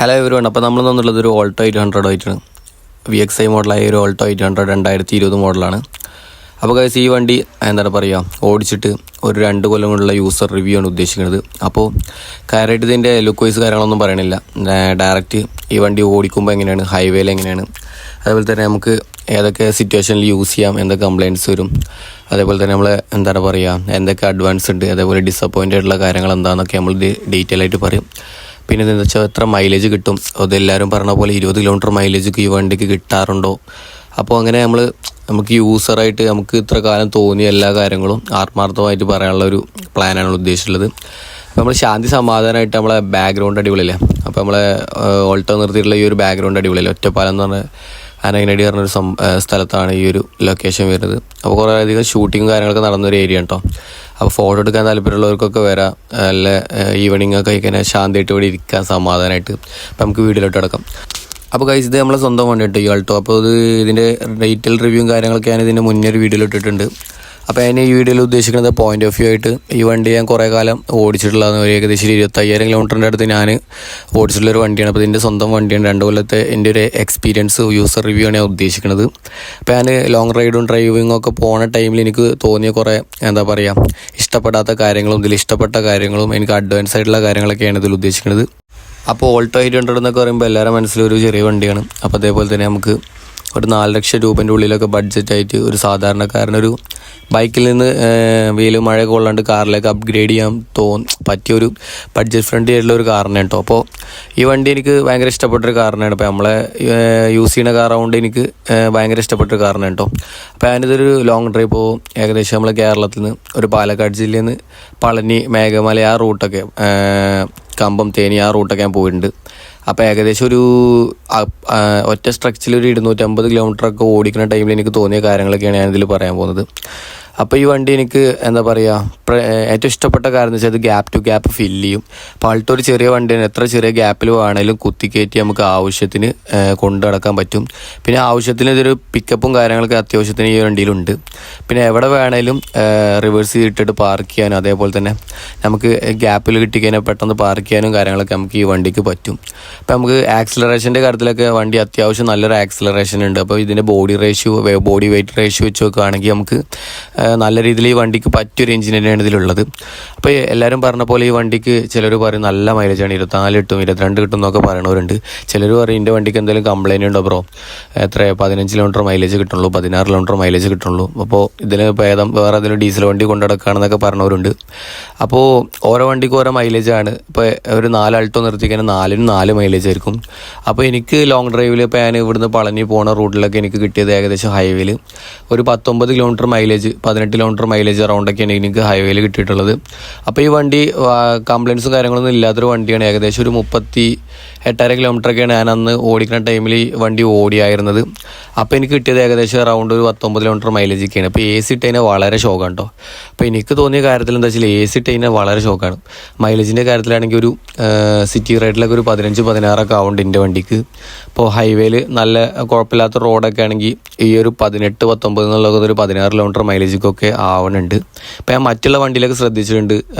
Hello everyone. അപ്പോൾ നമ്മൾ തന്നുള്ളത് ഒരു ഓൾട്ടോ 800 ആയിട്ടാണ്. VXI മോഡലായ ഒരു ഓൾട്ടോ 800 2020 മോഡലാണ്. അപ്പോൾ ഗൈസ്, ഈ വണ്ടി എന്താണ് പറയുക, ഓടിച്ചിട്ട് ഒരു 2 കൊല്ലം കൊണ്ടുള്ള യൂസർ റിവ്യൂ ആണ് ഉദ്ദേശിക്കുന്നത്. അപ്പോൾ കാര്യമായിട്ട് ഇതിൻ്റെ ലുക്ക് വൈസ് കാര്യങ്ങളൊന്നും പറയണില്ല. ഡയറക്റ്റ് ഈ വണ്ടി ഓടിക്കുമ്പോൾ എങ്ങനെയാണ്, ഹൈവേയിൽ എങ്ങനെയാണ്, അതേപോലെ തന്നെ നമുക്ക് ഏതൊക്കെ സിറ്റുവേഷനിൽ യൂസ് ചെയ്യാം, എന്തൊക്കെ കംപ്ലയിൻറ്റ്സ് വരും, അതേപോലെ തന്നെ നമ്മൾ എന്താണ് പറയുക, എന്തൊക്കെ അഡ്വാൻസ് ഉണ്ട്, അതേപോലെ ഡിസപ്പോയിൻ്റ് ആയിട്ടുള്ള കാര്യങ്ങൾ എന്താണെന്നൊക്കെ നമ്മൾ ഡീറ്റെയിൽ ആയിട്ട് പറയും. പിന്നെ എന്താ വെച്ചാൽ എത്ര മൈലേജ് കിട്ടും, അതെല്ലാവരും പറഞ്ഞ പോലെ 20 കിലോമീറ്റർ മൈലേജൊക്കെ ഈ വണ്ടിക്ക് കിട്ടാറുണ്ടോ. അപ്പോൾ അങ്ങനെ നമുക്ക് യൂസറായിട്ട് നമുക്ക് ഇത്ര കാലം തോന്നിയ എല്ലാ കാര്യങ്ങളും ആത്മാർത്ഥമായിട്ട് പറയാനുള്ള ഒരു പ്ലാനാണ് ഉദ്ദേശിച്ചുള്ളത്. അപ്പോൾ നമ്മൾ ശാന്തി സമാധാനമായിട്ട് നമ്മളെ ബാക്ക്ഗ്രൗണ്ട് അടിപൊളിയല്ലേ. അപ്പോൾ നമ്മളെ ഓൾട്ടോ നിർത്തിയിട്ടുള്ള ഈ ഒരു ബാക്ക്ഗ്രൗണ്ട് അടിപൊളിയല്ലേ. ഒറ്റപ്പാലം എന്ന് പറഞ്ഞാൽ അനങ്ങനടി പറഞ്ഞൊരു സ്ഥലത്താണ് ഈ ഒരു ലൊക്കേഷൻ വരുന്നത്. അപ്പോൾ കുറേ അധികം ഷൂട്ടിങ്ങും കാര്യങ്ങളൊക്കെ നടന്നൊരു ഏരിയ കേട്ടോ. അപ്പോൾ ഫോട്ടോ എടുക്കാൻ താല്പര്യമുള്ളവർക്കൊക്കെ വരാം. നല്ല ഈവനിങ് ഒക്കെ കഴിക്കാൻ ശാന്തിയായിട്ട് ഇവിടെ ഇരിക്കാൻ സമാധാനമായിട്ട്. അപ്പോൾ നമുക്ക് വീഡിയോയിലോട്ട് കിടക്കാം. അപ്പോൾ ഗൈസ്, ഇത് നമ്മളെ സ്വന്തം വണ്ടി കേട്ടോ ഈ ആൾട്ടോ. അപ്പോൾ ഇതിൻ്റെ ഡീറ്റെയിൽ റിവ്യൂവും കാര്യങ്ങളൊക്കെ ഞാൻ ഇതിൻ്റെ മുന്നേ ഒരു വീഡിയോയിൽ ഇട്ടിട്ടുണ്ട്. അപ്പോൾ ഞാൻ ഈ വീഡിയോയിൽ ഉദ്ദേശിക്കുന്നത് പോയിന്റ് ഓഫ് വ്യൂ ആയിട്ട് ഈ വണ്ടി ഞാൻ കുറേ കാലം ഓടിച്ചിട്ടുള്ളതാണ്. ഒരു ഏകദേശം 25,000 കിലോമീറ്ററിൻ്റെ അടുത്ത് ഞാൻ ഓടിച്ചിട്ടുള്ളൊരു വണ്ടിയാണ്. അപ്പോൾ ഇതിൻ്റെ സ്വന്തം വണ്ടിയാണ്. 2 കൊല്ലത്തെ എൻ്റെ ഒരു എക്സ്പീരിയൻസ് യൂസർ റിവ്യൂ ആണ് ഞാൻ ഉദ്ദേശിക്കുന്നത്. അപ്പോൾ ഞാൻ ലോങ് റൈഡും ഡ്രൈവിങ്ങും ഒക്കെ പോണ ടൈമിൽ എനിക്ക് തോന്നിയ കുറേ എന്താ പറയുക, ഇഷ്ടപ്പെടാത്ത കാര്യങ്ങളും ഇതിൽ ഇഷ്ടപ്പെട്ട കാര്യങ്ങളും എനിക്ക് അഡ്വാൻസ് ആയിട്ടുള്ള കാര്യങ്ങളൊക്കെയാണ് ഇതിൽ ഉദ്ദേശിക്കുന്നത്. അപ്പോൾ ഓൾട്ടോ 800 എന്നൊക്കെ പറയുമ്പോൾ എല്ലാവരും മനസ്സിലൊരു ചെറിയ വണ്ടിയാണ്. അപ്പോൾ അതേപോലെ തന്നെ നമുക്ക് ഒരു 4 ലക്ഷം രൂപേൻ്റെ ഉള്ളിലൊക്കെ ബഡ്ജറ്റായിട്ട് ഒരു സാധാരണക്കാരനൊരു ബൈക്കിൽ നിന്ന് വെയിലും മഴ കൊള്ളാണ്ട് കാറിലേക്ക് അപ്ഗ്രേഡ് ചെയ്യാൻ പറ്റിയൊരു ബഡ്ജറ്റ് ഫ്രണ്ട്ലി ആയിട്ടുള്ള ഒരു കാറിനാണ് കേട്ടോ. അപ്പോൾ ഈ വണ്ടി എനിക്ക് ഭയങ്കര ഇഷ്ടപ്പെട്ടൊരു കാറിനാണ്. അപ്പോൾ നമ്മളെ യൂസ് ചെയ്യുന്ന കാറാവുകൊണ്ട് എനിക്ക് ഭയങ്കര ഇഷ്ടപ്പെട്ടൊരു കാറിനാണ് കേട്ടോ. അപ്പോൾ ഞാനിതൊരു ലോങ് ഡ്രൈവ് പോകും. ഏകദേശം നമ്മൾ കേരളത്തിൽ നിന്ന് ഒരു പാലക്കാട് ജില്ലയിൽ നിന്ന് പളനി, മേഘമല ആ റൂട്ടൊക്കെ, കമ്പം, തേനി ആ റൂട്ടൊക്കെ ഞാൻ പോയിട്ടുണ്ട്. അപ്പോൾ ഏകദേശം ഒരു ഒറ്റ സ്ട്രെച്ചിൽ ഒരു 250 കിലോമീറ്ററൊക്കെ ഓടിക്കുന്ന ടൈമിൽ എനിക്ക് തോന്നിയ കാര്യങ്ങളൊക്കെയാണ് ഞാനിതിൽ പറയാൻ പോകുന്നത്. അപ്പോൾ ഈ വണ്ടി എനിക്ക് എന്താ പറയുക, ഏറ്റവും ഇഷ്ടപ്പെട്ട കാര്യം എന്ന് വെച്ചാൽ അത് ഗ്യാപ്പ് ടു ഗ്യാപ്പ് ഫില്ല് ചെയ്യും. അപ്പോൾ ആൾട്ടോ ഒരു ചെറിയ വണ്ടിയാണ്. എത്ര ചെറിയ ഗ്യാപ്പിൽ വേണമെങ്കിലും കുത്തിക്കയറ്റി നമുക്ക് ആവശ്യത്തിന് കൊണ്ടു നടക്കാൻ പറ്റും. പിന്നെ ആവശ്യത്തിന് ഇതൊരു പിക്കപ്പും കാര്യങ്ങളൊക്കെ അത്യാവശ്യത്തിന് ഈ വണ്ടിയിലുണ്ട്. പിന്നെ എവിടെ വേണമെങ്കിലും റിവേഴ്സ് ചെയ്തിട്ടിട്ട് പാർക്ക് ചെയ്യാനും, അതേപോലെ തന്നെ നമുക്ക് ഗ്യാപ്പിൽ കിട്ടിക്കഴിഞ്ഞാൽ പെട്ടെന്ന് പാർക്ക് ചെയ്യാനും കാര്യങ്ങളൊക്കെ നമുക്ക് ഈ വണ്ടിക്ക് പറ്റും. അപ്പോൾ നമുക്ക് ആക്സിലറേഷൻ്റെ കാര്യത്തിലൊക്കെ വണ്ടി അത്യാവശ്യം നല്ലൊരു ആക്സിലറേഷൻ ഉണ്ട്. അപ്പോൾ ഇതിൻ്റെ ബോഡി വെയിറ്റ് റേഷ്യോ വെച്ച് നോക്കുകയാണെങ്കിൽ നമുക്ക് നല്ല രീതിയിൽ ഈ വണ്ടിക്ക് പറ്റിയൊരു എഞ്ചിൻ തന്നെയാണ് ഇതിലുള്ളത്. അപ്പോൾ എല്ലാവരും പറഞ്ഞ പോലെ ഈ വണ്ടിക്ക് ചിലർ പറയും നല്ല മൈലേജാണ്, 24 കിട്ടും, 22 കിട്ടും എന്നൊക്കെ പറയണവരുണ്ട്. ചിലർ പറയും എൻ്റെ വണ്ടിക്ക് എന്തെങ്കിലും കംപ്ലൈൻറ്റ് ഉണ്ടോ ബ്രോ, 15 കിലോമീറ്റർ മൈലേജ് കിട്ടുള്ളൂ, 16 കിലോമീറ്റർ മൈലേജ് കിട്ടുള്ളൂ, അപ്പോൾ ഇതിന് ഭേദം വേറെ ഏതെങ്കിലും ഡീസൽ വണ്ടി കൊണ്ടുനടക്കുകയാണെന്നൊക്കെ പറഞ്ഞവരുണ്ട്. അപ്പോൾ ഓരോ വണ്ടിക്ക് ഓരോ മൈലേജാണ്. ഇപ്പോൾ ഒരു 4 ആൾട്ടോ നിർത്തിക്കഴിഞ്ഞാൽ 4നും 4 മൈലേജ് ആയിരിക്കും. അപ്പോൾ എനിക്ക് ലോങ് ഡ്രൈവിൽ ഇപ്പോൾ ഞാൻ ഇവിടുന്ന് പളനി പോകുന്ന റൂട്ടിലൊക്കെ എനിക്ക് കിട്ടിയത് ഏകദേശം ഹൈവേയിൽ ഒരു 19 കിലോമീറ്റർ മൈലേജ്, 18 കിലോമീറ്റർ മൈലേജ് അറൗണ്ടൊക്കെയാണ് എനിക്ക് ഹൈവേയിൽ കിട്ടിയിട്ടുള്ളത്. അപ്പോൾ ഈ വണ്ടി കംപ്ലയിൻസും കാര്യങ്ങളൊന്നും ഇല്ലാത്തൊരു വണ്ടിയാണ്. ഏകദേശം ഒരു 38.5 കിലോമീറ്ററൊക്കെയാണ് ഞാൻ അന്ന് ഓടിക്കുന്ന ടൈമിൽ ഈ വണ്ടി ഓടിയായിരുന്നത്. അപ്പോൾ എനിക്ക് കിട്ടിയത് ഏകദേശം അറൗണ്ട് ഒരു 19 കിലോമീറ്റർ മൈലേജൊക്കെയാണ്. അപ്പോൾ AC ഇട്ടതിനെ വളരെ ഷോക്കാണ് കേട്ടോ. അപ്പോൾ എനിക്ക് തോന്നിയ കാര്യത്തിൽ എന്താ വെച്ചാൽ AC ഇട്ടതിനെ വളരെ ഷോക്കാണ്. മൈലേജിൻ്റെ കാര്യത്തിലാണെങ്കിൽ ഒരു സിറ്റി റൈഡിലൊക്കെ ഒരു 15-16 ആവുന്നുണ്ട് എൻ്റെ വണ്ടിക്ക്. അപ്പോൾ ഹൈവേയിൽ നല്ല കുഴപ്പമില്ലാത്ത റോഡൊക്കെ ആണെങ്കിൽ ഈ ഒരു 18-19 എന്നുള്ളത് ഒരു 16 കിലോമീറ്റർ മൈലേജൊക്കെ ആവുന്നുണ്ട്. അപ്പോൾ ഞാൻ മറ്റുള്ള വണ്ടിയിലൊക്കെ ശ്രദ്ധിച്ചിട്ടുണ്ട്,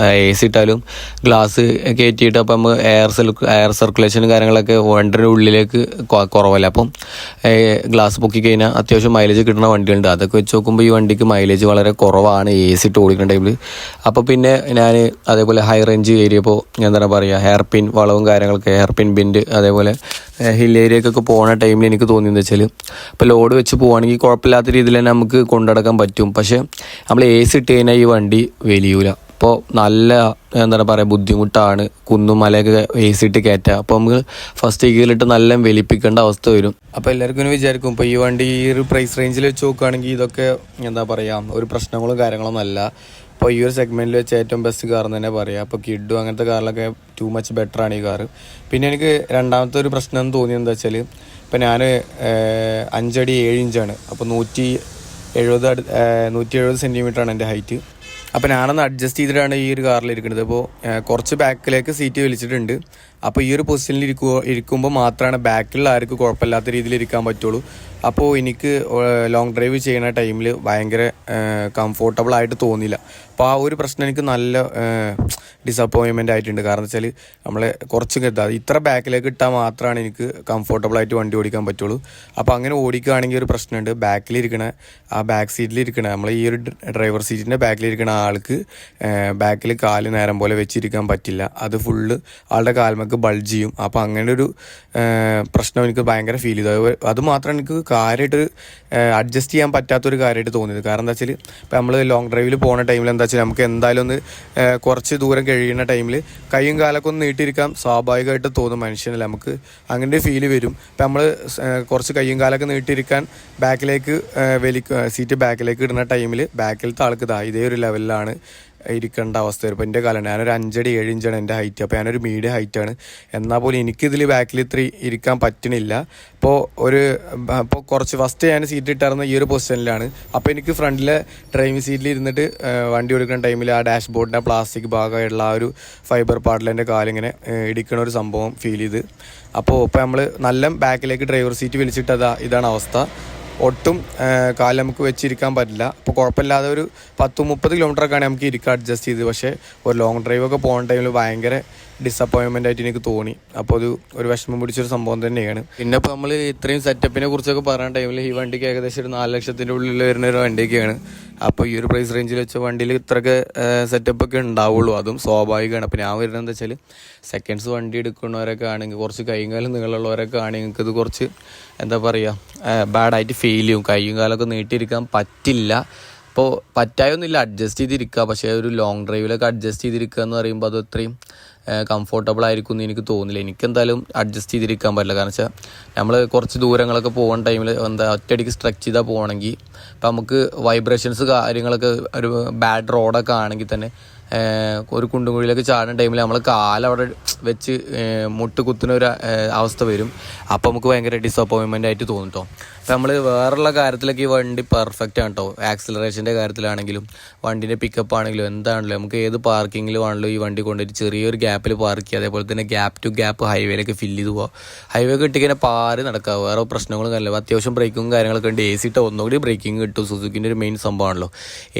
AC ഇട്ടാലും ഗ്ലാസ് കയറ്റിയിട്ട് അപ്പം നമ്മൾ എയർ സർക്കുലേഷനും കാര്യങ്ങളൊക്കെ വണ്ടിയുടെ ഉള്ളിലേക്ക് കുറവല്ല. അപ്പം ഗ്ലാസ് പൊക്കി കഴിഞ്ഞാൽ അത്യാവശ്യം മൈലേജ് കിട്ടുന്ന വണ്ടികളുണ്ട്. അതൊക്കെ വെച്ച് നോക്കുമ്പോൾ ഈ വണ്ടിക്ക് മൈലേജ് വളരെ കുറവാണ് AC ഇട്ട് ഓടിക്കുന്ന ടൈമിൽ. അപ്പോൾ പിന്നെ ഞാൻ അതേപോലെ ഹൈ റേഞ്ച് ഏരിയ, ഇപ്പോൾ എന്താണ് പറയുക, ഹെയർ പിൻ വളവും കാര്യങ്ങളൊക്കെ, ഹെയർ പിൻ ബെൻഡ്, അതേപോലെ ഹിൽ ഏരിയക്കൊക്കെ പോകുന്ന ടൈമിൽ എനിക്ക് തോന്നിയെന്ന് വെച്ചാൽ ഇപ്പോൾ ലോഡ് വെച്ച് പോവുകയാണെങ്കിൽ കുഴപ്പമില്ലാത്ത രീതിയിൽ തന്നെ നമുക്ക് കൊണ്ടുനടക്കാൻ പറ്റും. പക്ഷേ നമ്മൾ AC ഇട്ട് കഴിഞ്ഞാൽ ഈ വണ്ടി വലിയൂല. അപ്പോൾ നല്ല എന്താണ് പറയുക, ബുദ്ധിമുട്ടാണ് കുന്നും മലയൊക്കെ AC ഇട്ട് കയറ്റുക. അപ്പോൾ നമുക്ക് ഫസ്റ്റ് ഗിയറിലിട്ട് നല്ല വലിപ്പിക്കേണ്ട അവസ്ഥ വരും. അപ്പോൾ എല്ലാവർക്കും ഇങ്ങനെ വിചാരിക്കും, ഇപ്പോൾ ഈ വണ്ടി ഈ ഒരു പ്രൈസ് റേഞ്ചിൽ വെച്ച് നോക്കുകയാണെങ്കിൽ ഇതൊക്കെ എന്താ പറയുക, ഒരു പ്രശ്നങ്ങളും കാര്യങ്ങളൊന്നും അല്ല. അപ്പോൾ ഈ ഒരു സെഗ്മെൻറ്റിൽ വെച്ച് ഏറ്റവും ബെസ്റ്റ് കാർ എന്ന് തന്നെ പറയാം. അപ്പോൾ കിഡും അങ്ങനത്തെ കാറിലൊക്കെ ടു മച്ച് ബെറ്ററാണ് ഈ കാറ്. പിന്നെ എനിക്ക് രണ്ടാമത്തെ ഒരു പ്രശ്നം എന്ന് തോന്നിയത് എന്താ വെച്ചാൽ, ഇപ്പോൾ ഞാൻ 5 അടി 7 ഇഞ്ചാണ്. അപ്പോൾ 170 സെൻറ്റിമീറ്ററാണ് എൻ്റെ ഹൈറ്റ്. അപ്പോൾ ഞാനൊന്ന് അഡ്ജസ്റ്റ് ചെയ്തിട്ടാണ് ഈ ഒരു കാറിലിരിക്കുന്നത്. അപ്പോൾ കുറച്ച് ബാക്കിലേക്ക് സീറ്റ് വലിച്ചിട്ടുണ്ട്. അപ്പോൾ ഈ ഒരു പൊസിഷനിൽ ഇരിക്കുമ്പോൾ മാത്രമാണ് ബാക്കിലുള്ള ആർക്ക് കുഴപ്പമില്ലാത്ത രീതിയിൽ ഇരിക്കാൻ പറ്റുള്ളൂ. അപ്പോൾ എനിക്ക് ലോങ് ഡ്രൈവ് ചെയ്യുന്ന ടൈമിൽ ഭയങ്കര കംഫോർട്ടബിൾ ആയിട്ട് തോന്നിയില്ല. അപ്പോൾ ആ ഒരു പ്രശ്നം എനിക്ക് നല്ല ഡിസപ്പോയിൻമെൻ്റ് ആയിട്ടുണ്ട്. കാരണം വെച്ചാൽ നമ്മൾ കുറച്ച് ഇത്ര ബാക്കിലേക്ക് ഇട്ടാൽ മാത്രമാണ് എനിക്ക് കംഫർട്ടബിളായിട്ട് വണ്ടി ഓടിക്കാൻ പറ്റുള്ളൂ. അപ്പോൾ അങ്ങനെ ഓടിക്കുകയാണെങ്കിൽ ഒരു പ്രശ്നമുണ്ട്, ബാക്കിലിരിക്കണ ആ ബാക്ക് സീറ്റിലിരിക്കണ നമ്മൾ ഈ ഒരു ഡ്രൈവർ സീറ്റിൻ്റെ ബാക്കിലിരിക്കണ ആൾക്ക് ബാക്കിൽ കാല് നേരം പോലെ വെച്ചിരിക്കാൻ പറ്റില്ല. അത് ഫുള്ള് ആളുടെ കാൽമക്ക് ബൾജ് ചെയ്യും. അപ്പോൾ അങ്ങനെ ഒരു പ്രശ്നം എനിക്ക് ഭയങ്കര ഫീൽ ചെയ്തു. അത് മാത്രം എനിക്ക് കാര്യമായിട്ട് അഡ്ജസ്റ്റ് ചെയ്യാൻ പറ്റാത്തൊരു കാര്യമായിട്ട് തോന്നിയത്. കാരണം എന്താ വെച്ചാൽ ഇപ്പോൾ നമ്മൾ ലോങ് ഡ്രൈവിൽ പോകുന്ന ടൈമിൽ എന്താ വെച്ചാൽ നമുക്ക് എന്തായാലും ഒന്ന് കുറച്ച് ദൂരം കഴിയുന്ന ടൈമിൽ കൈയും കാലൊക്കെ ഒന്ന് നീട്ടിയിരിക്കാൻ സ്വാഭാവികമായിട്ട് തോന്നും മനുഷ്യനല്ല, നമുക്ക് അങ്ങനെ ഒരു ഫീല് വരും. ഇപ്പം നമ്മൾ കുറച്ച് കൈയും കാലൊക്കെ നീട്ടിയിരിക്കാൻ ബാക്കിലേക്ക് സീറ്റ് ബാക്കിലേക്ക് ഇടുന്ന ടൈമിൽ ബാക്കിലത്തെ ആൾക്ക് ഇതേ ഒരു ലെവലിലാണ് ഇരിക്കേണ്ട അവസ്ഥ വരും. ഇപ്പോൾ എൻ്റെ കാലം ഞാനൊരു 5 അടി 7 ഇഞ്ചാണ് എൻ്റെ ഹൈറ്റ്. അപ്പോൾ ഞാനൊരു മീഡിയം ഹൈറ്റാണ്. എന്നാൽ പോലും എനിക്കിതിൽ ബാക്കിൽ ഇത്ര ഇരിക്കാൻ പറ്റണില്ല. അപ്പോൾ കുറച്ച് ഫസ്റ്റ് ഞാൻ സീറ്റ് ഇട്ടായിരുന്ന ഈ ഒരു പൊസിഷനിലാണ്. അപ്പോൾ എനിക്ക് ഫ്രണ്ടിലെ ഡ്രൈവിംഗ് സീറ്റിൽ ഇരുന്നിട്ട് വണ്ടി ഓടിക്കുന്ന ടൈമിൽ ആ ഡാഷ് ബോർഡിൻ്റെ പ്ലാസ്റ്റിക് ഭാഗമായിട്ടുള്ള ആ ഒരു ഫൈബർ പാർട്ടിൽ എൻ്റെ കാലിങ്ങനെ ഇടിക്കണ ഒരു സംഭവം ഫീൽ ചെയ്ത്. അപ്പോൾ ഇപ്പോൾ നമ്മൾ നല്ല ബാക്കിലേക്ക് ഡ്രൈവർ സീറ്റ് വലിച്ചിട്ടതാ ഇതാണ് അവസ്ഥ. ഒട്ടും കാല് നമുക്ക് വെച്ചിരിക്കാൻ പറ്റില്ല. അപ്പോൾ കുഴപ്പമില്ലാതെ ഒരു 10-30 കിലോമീറ്ററൊക്കെയാണ് നമുക്ക് ഇരിക്കുക അഡ്ജസ്റ്റ് ചെയ്ത്. പക്ഷേ ഒരു ലോങ് ഡ്രൈവൊക്കെ പോകുന്ന ടൈമിൽ ഭയങ്കര ഡിസപ്പോയിൻമെൻ്റ് ആയിട്ട് എനിക്ക് തോന്നി. അപ്പോൾ ഒരു വിഷമം പിടിച്ചൊരു സംഭവം തന്നെയാണ്. പിന്നെ ഇപ്പോൾ നമ്മൾ ഇത്രയും സെറ്റപ്പിനെ കുറിച്ചൊക്കെ പറയുന്ന ടൈമിൽ ഈ വണ്ടിക്ക് ഏകദേശം ഒരു 4 ലക്ഷത്തിൻ്റെ ഉള്ളിൽ വരുന്ന ഒരു വണ്ടിയൊക്കെയാണ്. അപ്പോൾ ഈ ഒരു പ്രൈസ് റേഞ്ചിൽ വെച്ച വണ്ടിയിൽ ഇത്രയൊക്കെ സെറ്റപ്പൊക്കെ ഉണ്ടാവുള്ളൂ, അതും സ്വാഭാവികമാണ്. അപ്പോൾ ഞാൻ വരുന്നത് എന്താ വെച്ചാൽ സെക്കൻഡ്സ് വണ്ടി എടുക്കുന്നവരൊക്കെ ആണെങ്കിൽ കുറച്ച് കൈയും കാലം നീളമുള്ളവരൊക്കെ ആണെങ്കിൽ നിങ്ങൾക്ക് ഇത് കുറച്ച് എന്താ പറയുക ബാഡായിട്ട് ഫീൽ ചെയ്യും. കൈയും കാലമൊക്കെ നീട്ടിയിരിക്കാൻ പറ്റില്ല. അപ്പോൾ പറ്റായൊന്നുമില്ല, അഡ്ജസ്റ്റ് ചെയ്തിരിക്കുക. പക്ഷേ ഒരു ലോങ് ഡ്രൈവിലൊക്കെ അഡ്ജസ്റ്റ് ചെയ്തിരിക്കുക എന്ന് പറയുമ്പോൾ അത് ഇത്രയും കംഫർട്ടബിൾ ആയിരിക്കും എന്ന് എനിക്ക് തോന്നില്ല. എനിക്കെന്തായാലും അഡ്ജസ്റ്റ് ചെയ്തിരിക്കാൻ പറ്റില്ല. കാരണം വെച്ചാൽ നമ്മൾ കുറച്ച് ദൂരങ്ങളൊക്കെ പോകുന്ന ടൈമിൽ ഒറ്റയടിക്ക് സ്ട്രെച്ച് ചെയ്താൽ പോകണമെങ്കിൽ ഇപ്പം നമുക്ക് വൈബ്രേഷൻസ് കാര്യങ്ങളൊക്കെ ഒരു ബാഡ് റോഡൊക്കെ ആണെങ്കിൽ തന്നെ ഒരു കുണ്ടും കുഴിയിലൊക്കെ ചാടുന്ന ടൈമിൽ നമ്മൾ കാലവിടെ വെച്ച് മുട്ട് കുത്തുന്ന ഒരു അവസ്ഥ വരും. അപ്പോൾ നമുക്ക് ഭയങ്കര ഡിസപ്പോയിൻമെൻ്റ് ആയിട്ട് തോന്നും കേട്ടോ. അപ്പോൾ നമ്മൾ വേറെയുള്ള കാര്യത്തിലൊക്കെ ഈ വണ്ടി പെർഫെക്റ്റ് ആണ് കേട്ടോ. ആക്സിലറേഷൻ്റെ കാര്യത്തിലാണെങ്കിലും വണ്ടീൻ്റെ പിക്കപ്പ് ആണെങ്കിലും എന്താണെങ്കിലും നമുക്ക് ഏത് പാർക്കിങ്ങിലും ആണല്ലോ ഈ വണ്ടി കൊണ്ടുപോയിട്ട് ചെറിയൊരു ഗ്യാപ്പിൽ പാർക്ക് ചെയ്യുക. അതേപോലെ തന്നെ ഗ്യാപ്പ് ടു ഗ്യാപ്പ് ഹൈവേയിലൊക്കെ ഫില്ല് ചെയ്ത് പോവുക. ഹൈവേ കിട്ടിക്കഴിഞ്ഞാൽ പാറി നടക്കുക, വേറെ പ്രശ്നങ്ങളും കാര്യമില്ല. അത്യാവശ്യം ബ്രേക്കും കാര്യങ്ങളൊക്കെ ഉണ്ട്. AC ഇട്ടാൽ ഒന്നുകൂടി ബ്രേക്കിംഗ് കിട്ടും. സുസുക്കിൻ്റെ ഒരു മെയിൻ സംഭവമാണല്ലോ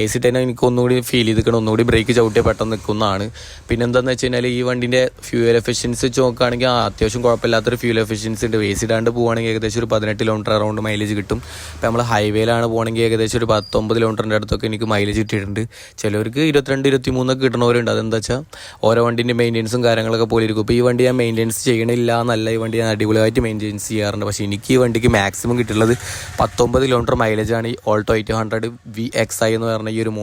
AC ഇട്ടാൽ എനിക്ക് ഒന്നുകൂടി ഫീൽ ചെയ്തിരിക്കണം, ഒന്നുകൂടി ബ്രേക്ക് ചവിട്ടിയാൽ പെട്ടെന്ന് നിൽക്കുന്നതാണ്. പിന്നെ എന്താണെന്ന് വെച്ച് കഴിഞ്ഞാൽ ഈ വണ്ടിൻ്റെ ഫ്യൂവൽ എഫിഷ്യൻസി വെച്ച് നോക്കുകയാണെങ്കിൽ അത്യാവശ്യം കുഴപ്പമില്ലാത്തൊരു ഫ്യൂവൽ എഫിഷ്യൻസി ഉണ്ട്. AC ഇടാണ്ട് പോവുകയാണെങ്കിൽ ഏകദേശം ഒരു 18 കിലോമീറ്റർ അറൗണ്ട് മൈലേജ് കിട്ടും. ഇപ്പോൾ നമ്മൾ ഹൈവേയിലാണ് പോകണമെങ്കിൽ ഏകദേശം ഒരു 19 കിലോമീറ്ററിൻ്റെ അടുത്തൊക്കെ എനിക്ക് മൈലേജ് കിട്ടിയിട്ടുണ്ട്. ചിലവർക്ക് 22-23 കിട്ടണവരുണ്ട്. അതെന്താ വെച്ചാൽ ഓരോ വണ്ടിൻ്റെ മെയിൻ്റെനൻസും കാര്യങ്ങളൊക്കെ പോലെ ഇരിക്കും. ഇപ്പോൾ ഈ വണ്ടി ഞാൻ മെയിൻ്റെനൻസ് ചെയ്യണില്ല എന്നല്ല, ഈ വണ്ടി ഞാൻ അടിപൊളിയായിട്ട് മെയിൻ്റെനൻസ് ചെയ്യാറുണ്ട്. പക്ഷേ എനിക്ക് ഈ വണ്ടിക്ക് മാക്സിമം കിട്ടുള്ളത് 19 കിലോമീറ്റർ മൈലേജാണ് ഈ ഓൾട്ടോ 800 VXi എന്ന് പറഞ്ഞ ഈ ഒരു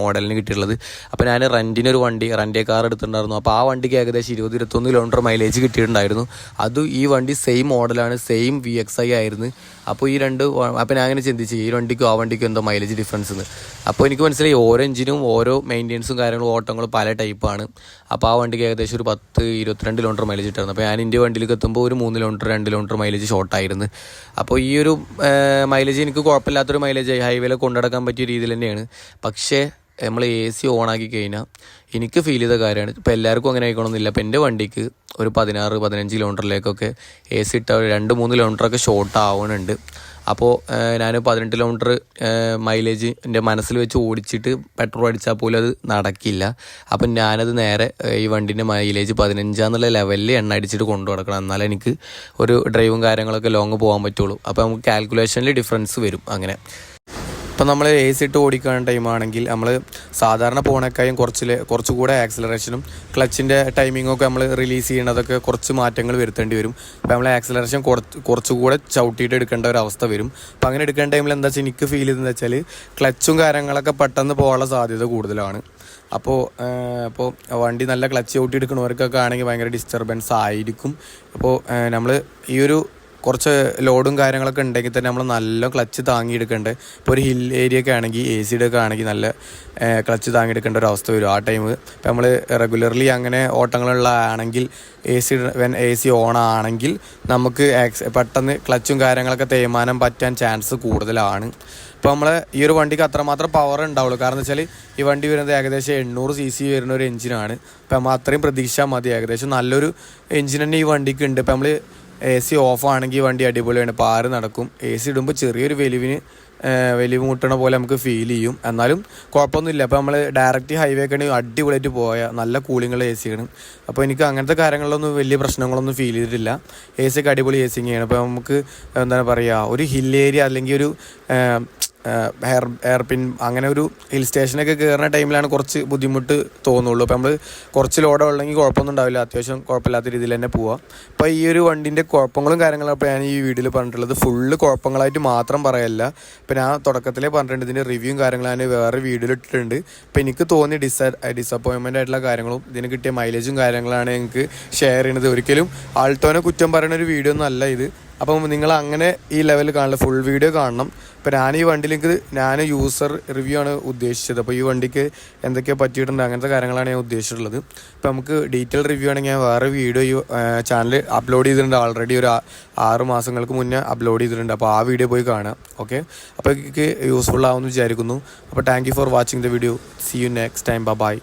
മോഡലിന് കിട്ടിയിട്ടുള്ളത്. അപ്പോൾ ഞാൻ റെൻറ്റിനൊരു റെൻ്റ് കാർ എടുത്തിട്ടുണ്ടായിരുന്നു. അപ്പോൾ ആ വണ്ടിക്ക് ഏകദേശം 20-21 കിലോമീറ്റർ മൈലേജ് കിട്ടിയിട്ടുണ്ടായിരുന്നു. അത് ഈ വണ്ടി സെയിം മോഡലാണ്, സെയിം VXi ആയിരുന്നു. അപ്പോൾ ഈ അപ്പോൾ ഞാൻ അങ്ങനെ ചിന്തിച്ച് ഈ വണ്ടിക്കും ആ വണ്ടിക്കും എന്തോ മൈലേജ് ഡിഫറൻസ് എന്ന്. അപ്പോൾ എനിക്ക് മനസ്സിലായി ഓരോ എഞ്ചിനും ഓരോ മെയിൻ്റെനൻസും കാര്യങ്ങളും ഓട്ടങ്ങളും പല ടൈപ്പാണ്. അപ്പോൾ ആ വണ്ടിക്ക് ഏകദേശം ഒരു 10-22 കിലോമീറ്റർ മൈലേജ് ഇട്ടായിരുന്നു. അപ്പോൾ ഞാൻ എൻ്റെ വണ്ടിയിലേക്ക് എത്തുമ്പോൾ ഒരു 3 കിലോമീറ്റർ 2 കിലോമീറ്റർ മൈലേജ് ഷോർട്ടായിരുന്നു. അപ്പോൾ ഈ ഒരു മൈലേജ് എനിക്ക് കുഴപ്പമില്ലാത്തൊരു മൈലേജ് ഹൈവേയിൽ കൊണ്ടുനടക്കാൻ പറ്റിയ രീതിയിൽ തന്നെയാണ്. പക്ഷേ നമ്മൾ AC ഓണാക്കി കഴിഞ്ഞാൽ എനിക്ക് ഫീൽ ചെയ്ത കാര്യമാണ്. ഇപ്പോൾ എല്ലാവർക്കും അങ്ങനെ ആയിക്കണമെന്നില്ല. അപ്പോൾ എൻ്റെ വണ്ടിക്ക് ഒരു 16-15 കിലോമീറ്ററിലേക്കൊക്കെ AC ഇട്ട 2-3 കിലോമീറ്ററൊക്കെ ഷോർട്ട് ആവുന്നുണ്ട്. അപ്പോൾ ഞാൻ 18 കിലോമീറ്റർ മൈലേജ് എൻ്റെ മനസ്സിൽ വെച്ച് ഓടിച്ചിട്ട് പെട്രോൾ അടിച്ചാൽ പോലും അത് നടക്കില്ല. അപ്പം ഞാനത് നേരെ ഈ വണ്ടീൻ്റെ മൈലേജ് 15 എന്നുള്ള ലെവലിൽ എണ്ണ അടിച്ചിട്ട് കൊണ്ടു നടക്കണം. എന്നാലേ എനിക്ക് ഒരു ഡ്രൈവും കാര്യങ്ങളൊക്കെ ലോങ് പോകാൻ പറ്റുള്ളൂ. അപ്പോൾ നമുക്ക് കാൽക്കുലേഷനിൽ ഡിഫറൻസ് വരും. അങ്ങനെ ഇപ്പം നമ്മൾ AC ഇട്ട് ഓടിക്കുന്ന ടൈമാണെങ്കിൽ നമ്മൾ സാധാരണ പോണേക്കായും കുറച്ചുകൂടെ ആക്സിലറേഷനും ക്ലച്ചിൻ്റെ ടൈമിങ്ങൊക്കെ നമ്മൾ റിലീസ് ചെയ്യണതൊക്കെ കുറച്ച് മാറ്റങ്ങൾ വരുത്തേണ്ടി വരും. അപ്പോൾ നമ്മൾ ആക്സിലറേഷൻ കുറച്ചുകൂടെ ചവിട്ടിയിട്ട് എടുക്കേണ്ട ഒരു അവസ്ഥ വരും. അപ്പോൾ അങ്ങനെ എടുക്കേണ്ട ടൈമിൽ എന്താ വെച്ചാൽ എനിക്ക് ഫീൽ ചെയ്തതെന്ന് വെച്ചാൽ ക്ലച്ചും കാര്യങ്ങളൊക്കെ പെട്ടെന്ന് പോകാനുള്ള സാധ്യത കൂടുതലാണ്. അപ്പോൾ വണ്ടി നല്ല ക്ലച്ച് ചവിട്ടി എടുക്കുന്നവർക്കൊക്കെ ആണെങ്കിൽ ഭയങ്കര ഡിസ്റ്റർബൻസ് ആയിരിക്കും. അപ്പോൾ നമ്മൾ ഈ ഒരു കുറച്ച് ലോഡും കാര്യങ്ങളൊക്കെ ഉണ്ടെങ്കിൽ തന്നെ നമ്മൾ നല്ല ക്ലച്ച് താങ്ങിയെടുക്കേണ്ടത്. ഇപ്പോൾ ഒരു ഹിൽ ഏരിയ ഒക്കെ ആണെങ്കിൽ AC ഒക്കെ ആണെങ്കിൽ നല്ല ക്ലച്ച് താങ്ങിയെടുക്കേണ്ട ഒരു അവസ്ഥ വരും ആ ടൈം. ഇപ്പോൾ നമ്മൾ റെഗുലർലി അങ്ങനെ ഓട്ടങ്ങളുള്ള ആണെങ്കിൽ AC ഓൺ ആണെങ്കിൽ നമുക്ക് പെട്ടെന്ന് ക്ലച്ചും കാര്യങ്ങളൊക്കെ തേയ്മാനം പറ്റാൻ ചാൻസ് കൂടുതലാണ്. ഇപ്പോൾ നമ്മൾ ഈ ഒരു വണ്ടിക്ക് അത്രമാത്രം പവർ ഉണ്ടാവുള്ളൂ. കാരണം എന്ന് വെച്ചാൽ ഈ വണ്ടി വരുന്നത് ഏകദേശം 800 cc വരുന്ന ഒരു എഞ്ചിനാണ്. അപ്പോൾ നമ്മൾ അത്രയും പ്രതീക്ഷിച്ചാൽ മതി. ഏകദേശം നല്ലൊരു എഞ്ചിൻ തന്നെ ഈ വണ്ടിക്ക് ഉണ്ട്. ഇപ്പോൾ നമ്മൾ AC ഓഫ് ആണെങ്കിൽ വണ്ടി അടിപൊളിയാണ്, പാറ് നടക്കും. AC ഇടുമ്പോൾ ചെറിയൊരു വലിവിന് വലിയ മൂട്ടണ പോലെ നമുക്ക് ഫീൽ ചെയ്യും. എന്നാലും കുഴപ്പമൊന്നുമില്ല. അപ്പോൾ നമ്മൾ ഡയറക്റ്റ് ഹൈവേ ഒക്കെ അടിപൊളിയായിട്ട് പോയാൽ നല്ല കൂളിങ്ങുള്ള AC ആണ്. അപ്പോൾ എനിക്ക് അങ്ങനത്തെ കാര്യങ്ങളിലൊന്നും വലിയ പ്രശ്നങ്ങളൊന്നും ഫീൽ ചെയ്തിട്ടില്ല. AC ഒക്കെ അടിപൊളി AC ആണ്. അപ്പോൾ നമുക്ക് എന്താണ് പറയുക, ഒരു ഹിൽ ഏരിയ അല്ലെങ്കിൽ ഒരു എയർപിൻ അങ്ങനെ ഒരു ഹിൽ സ്റ്റേഷനൊക്കെ കയറുന്ന ടൈമിലാണ് കുറച്ച് ബുദ്ധിമുട്ട് തോന്നുള്ളൂ. അപ്പോൾ നമ്മൾ കുറച്ച് ലോഡ് ഉള്ളെങ്കിൽ കുഴപ്പമൊന്നും ഉണ്ടാവില്ല, അത്യാവശ്യം കുഴപ്പമില്ലാത്ത രീതിയിൽ തന്നെ പോവാം. അപ്പോൾ ഈ ഒരു വണ്ടീൻ്റെ കുഴപ്പങ്ങളും കാര്യങ്ങളും അപ്പോൾ ഞാൻ ഈ വീഡിയോയിൽ പറഞ്ഞിട്ടുള്ളത് ഫുള്ള് കുഴപ്പങ്ങളായിട്ട് മാത്രം പറയല്ല. ഇപ്പോൾ ഞാൻ തുടക്കത്തിലേ പറഞ്ഞിട്ടുണ്ട്, ഇതിൻ്റെ റിവ്യൂവും കാര്യങ്ങളും ഞാൻ വേറെ വീഡിയോയിൽ ഇട്ടിട്ടുണ്ട്. അപ്പോൾ എനിക്ക് തോന്നിയ ഡിസപ്പോയിൻമെൻ്റ് ആയിട്ടുള്ള കാര്യങ്ങളും ഇതിന് കിട്ടിയ മൈലേജും കാര്യങ്ങളാണ് എനിക്ക് ഷെയർ ചെയ്യുന്നത്. ഒരിക്കലും ആൾട്ടോനെ കുറ്റം പറയുന്ന ഒരു വീഡിയോ ഒന്നും അല്ല ഇത്. അപ്പം നിങ്ങൾ അങ്ങനെ ഈ ലെവലിൽ കാണില്ല, ഫുൾ വീഡിയോ കാണണം. ഇപ്പോൾ ഞാൻ ഈ വണ്ടിയിലേക്ക് ഞാൻ യൂസർ റിവ്യൂ ആണ് ഉദ്ദേശിച്ചത്. അപ്പോൾ ഈ വണ്ടിക്ക് എന്തൊക്കെയാണ് പറ്റിയിട്ടുണ്ട് അങ്ങനത്തെ കാര്യങ്ങളാണ് ഞാൻ ഉദ്ദേശിച്ചിട്ടുള്ളത്. ഇപ്പോൾ നമുക്ക് ഡീറ്റെയിൽ റിവ്യൂ ആണെങ്കിൽ ഞാൻ വേറെ വീഡിയോ ഈ ചാനൽ അപ്ലോഡ് ചെയ്തിട്ടുണ്ട്, ഓൾറെഡി ഒരു 6 മാസങ്ങൾക്ക് മുന്നേ അപ്ലോഡ് ചെയ്തിട്ടുണ്ട്. അപ്പോൾ ആ വീഡിയോ പോയി കാണാം. ഓക്കെ, അപ്പോൾ എനിക്ക് യൂസ്ഫുൾ ആവുമെന്ന് വിചാരിക്കുന്നു. അപ്പോൾ thank you for watching the video. See you next time. By.